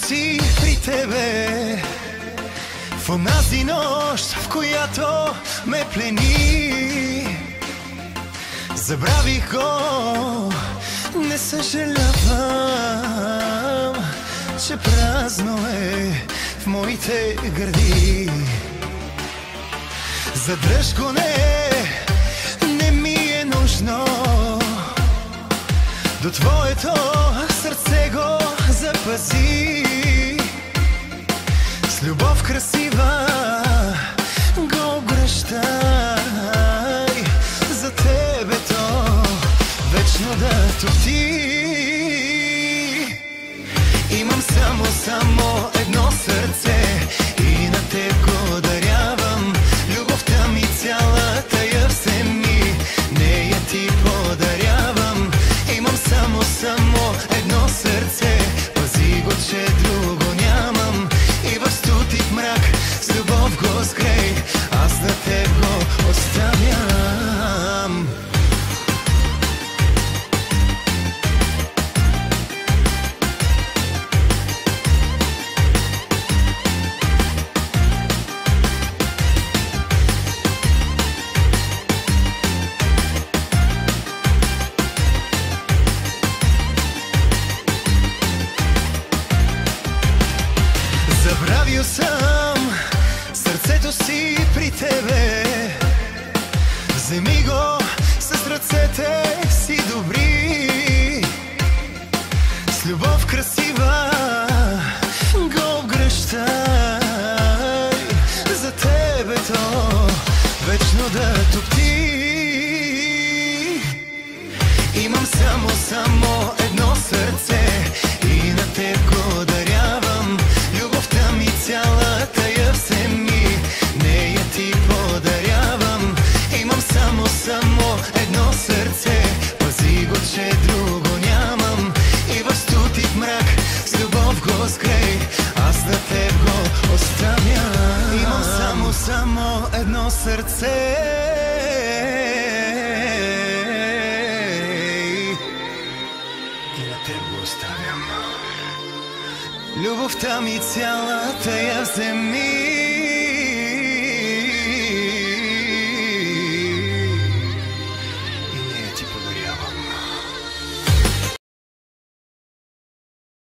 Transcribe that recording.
си при тебе в онази нощ, в която ме плени. Забравих го, не съжалявам, че празно е в моите гърди. Задръж го, не ми е нужно, до твоето сърце го запази. С любов красива го обръщай, за тебе то вечно да топти. Имам само едно сърце и на теб го дарявам. Любовта ми цялата я вземи, нея ти подарявам. Имам само едно сърце, пази го, че друго нямам. И в студит мрак с любов го сгрей, аз на теб го оставям. Забравил съм сърцето си при тебе, вземи го с ръцете си добри. С любов красива го обгръщай, за тебе то вечно да топти. Имам само едно сърце и на теб го дарявам. Любовта ми цялата я вземи, нея ти подарявам. Имам само едно сърце, пази го, че друго нямам. И в студит мрак с любов го сгрей, аз на теб го оставям. Имам само едно сърце и на теб го оставям. Любовта ми цялата я вземи.